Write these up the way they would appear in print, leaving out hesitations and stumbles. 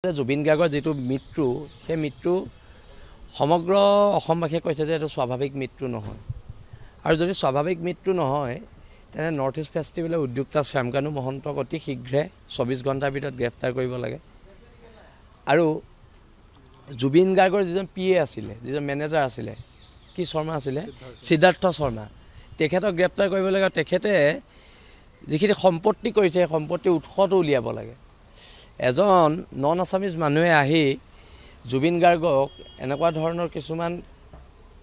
জুবিন গাৰ্গৰ যেটো মৃত্যু সেই মৃত্যু সমগ্ৰ অসমবাসীয়ে কৈছে যে এটো স্বাভাৱিক মৃত্যু নহয় আৰু যদি স্বাভাৱিক মৃত্যু নহয় তেনে নৰ্থ ইষ্ট ফেষ্টিভেলৰ উদ্যোক্তা শ্যামকানু মহন্তক অতি শীঘ্ৰে 24 ঘণ্টাৰ ভিতৰত গ্ৰেফতাৰ কৰিব লাগে আৰু জুবিন গাৰ্গৰ যিজন পিএ আছিল যিজন মেনেজাৰ আছিল কি শৰ্মা আছিল সিদ্ধাৰ্থ শৰ্মা তেখেতক গ্ৰেফতাৰ কৰিব লাগে তেখেতে যিখিনি সম্পত্তি কৰিছে সম্পত্তি উৎসটো উলিয়াব লাগে এজন নন আসামিজ মানুহে আহি জুবিন গাৰ্গক এনেকুৱা ধৰণৰ কিছুমান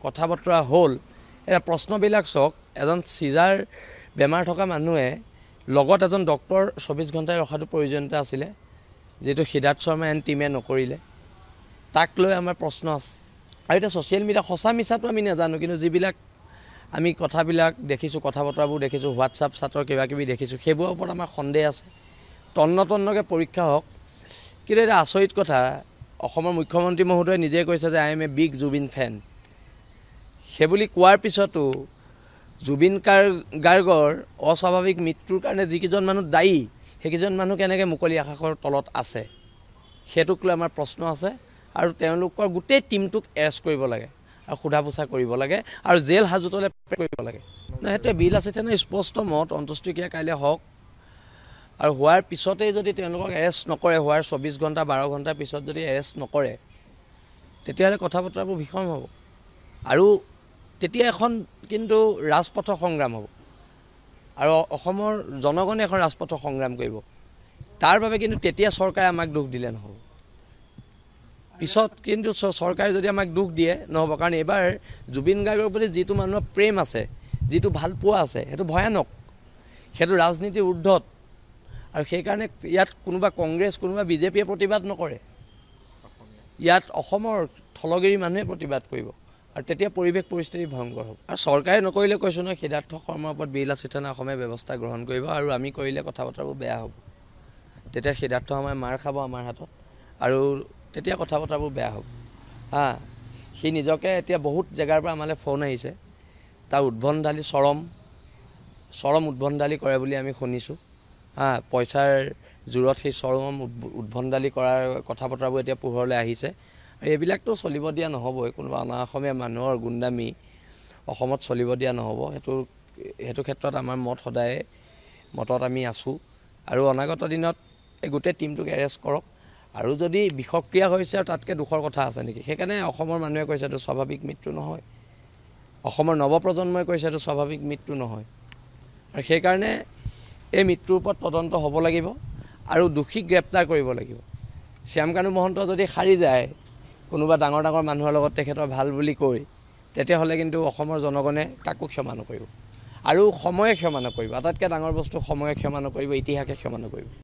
কথা বতৰা হ'ল এটা প্ৰশ্নবিলাক চক এজন সিজাৰ বেমাৰ থকা মানুহে লগত এজন ডক্টৰ 24 ঘণ্টাই ৰখাটো প্ৰয়োজনীয়তা আছিল যেটো সিদ্ধাৰ্থ শৰ্মা এণ্ড টিমে নকৰিলে তাক লৈ আমাৰ প্ৰশ্ন আছে আৰু এটা সোশ্যাল মিডিয়া সঁচা মিছাটো আমি নাজানো কিন্তু যিবিলাক আমি কথাবিলাক দেখিছো কথা বতৰাবোৰ দেখিছো হোৱাটছআপ চাটৰ কিবা কিবি দেখিছো সেইবোৰৰ ওপৰত আমাৰ সন্দেহ আছে তন্নতন্নকে পৰীক্ষা হওক কিন্তু এটা আচৰিত কথা অসমৰ মুখ্যমন্ত্ৰী মহোদয়ে নিজে কৈছে যে I am a big Zubin fan সেইবুলি কোৱাৰ পিছতো জুবিন গাৰ্গৰ অস্বাভাৱিক মৃত্যুৰ কাৰণে যিকেইজন মানুহ দায়ী সেইকেইজন মানুহ কেনেকৈ মুকলি আকাশৰ তলত আছে সেইটোক লৈ আমাৰ প্ৰশ্ন আছে আৰু তেওঁলোকৰ গোটেই টিমটোক এৰেষ্ট কৰিব লাগে আৰু সোধা পোছা কৰিব লাগে আৰু জেল হাজতলৈ কৰিব লাগে সেইটো বিল আছে তেনে স্পষ্ট মত অন্তষ্টক্ৰিয়া কাইলৈ হওক আৰু হোৱাৰ পিছতেই যদি তেওঁলোকক এৰেষ্ট নকৰে হোৱাৰ 24 ঘণ্টা 12 ঘণ্টাৰ পিছত যদি এৰেষ্ট নকৰে তেতিয়াহ'লে কথা বতৰাবোৰ ভীষণ হ'ব আৰু তেতিয়া এখন কিন্তু ৰাজপথৰ সংগ্ৰাম হ'ব আৰু অসমৰ জনগণে এখন ৰাজপথৰ সংগ্ৰাম কৰিব তাৰ বাবে কিন্তু তেতিয়া চৰকাৰে আমাক দুখ দিলে নহ'ব পিছত কিন্তু চৰকাৰে যদি আমাক দুখ দিয়ে নহ'ব কাৰণ এবাৰ জুবিন গাৰ্গৰ প্ৰতি যিটো মানুহৰ প্ৰেম আছে যিটো ভাল পোৱা আছে সেইটো ভয়ানক সেইটো ৰাজনীতিৰ ঊৰ্ধত আৰু সেই কাৰণে ইয়াত কোনোবা কংগ্ৰেছ কোনোবা বিজেপিয়ে প্ৰতিবাদ নকৰে ইয়াত অসমৰ থলগিৰি মানুহে প্ৰতিবাদ কৰিব আৰু তেতিয়া পৰিৱেশ পৰিস্থিতি ভয়ংকৰ হ'ব আৰু চৰকাৰে নকৰিলে কৈছো নহয় সিদ্ধাৰ্থ শৰ্মাৰ ওপৰত বিল আছে তেনে অসমে ব্যৱস্থা গ্ৰহণ কৰিব আৰু আমি কৰিলে কথা বতৰাবোৰ বেয়া হ'ব তেতিয়া সিদ্ধাৰ্থ শৰ্মাই মাৰ খাব আমাৰ হাতত আৰু তেতিয়া কথা বতৰাবোৰ বেয়া হ'ব সি নিজকে এতিয়া বহুত জেগাৰ পৰা আমালৈ ফোন আহিছে তাৰ উদ্ভণ্ডালি চৰম উদ্ভণ্ডালি কৰে বুলি আমি শুনিছোঁ পইচাৰ জোৰত সেই চৰম উদ্ভণ্ডালি কৰাৰ কথা বতৰাবোৰ এতিয়া পোহৰলৈ আহিছে আৰু এইবিলাকতো চলিব দিয়া নহ'বই কোনোবা অনা অসমীয়া মানুহৰ গুণ্ডামি অসমত চলিব দিয়া নহ'ব সেইটো ক্ষেত্ৰত আমাৰ মত সদায় মতত আমি আছোঁ আৰু অনাগত দিনত এই গোটেই টিমটোক এৰেষ্ট কৰক আৰু যদি বিষক্ৰিয়া হৈছে আৰু তাতকৈ দুখৰ কথা আছে নেকি সেইকাৰণে অসমৰ মানুহে কৈছে এইটো স্বাভাৱিক মৃত্যু নহয় অসমৰ নৱপ্ৰজন্মই কৈছে এইটো স্বাভাৱিক মৃত্যু নহয় আৰু সেইকাৰণে এই মৃত্যুৰ ওপৰত তদন্ত হ'ব লাগিব আৰু দোষীক গ্ৰেপ্তাৰ কৰিব লাগিব শ্যামকানু মহন্ত যদি সাৰি যায় কোনোবা ডাঙৰ মানুহৰ লগত তেখেতৰ ভাল বুলি কৈ তেতিয়াহ'লে কিন্তু অসমৰ জনগণে কাকো ক্ষমা নকৰিব আৰু সময়ে ক্ষমা নকৰিব আটাইতকৈ ডাঙৰ বস্তু সময়ে ক্ষমা নকৰিব ইতিহাসে ক্ষমা নকৰিব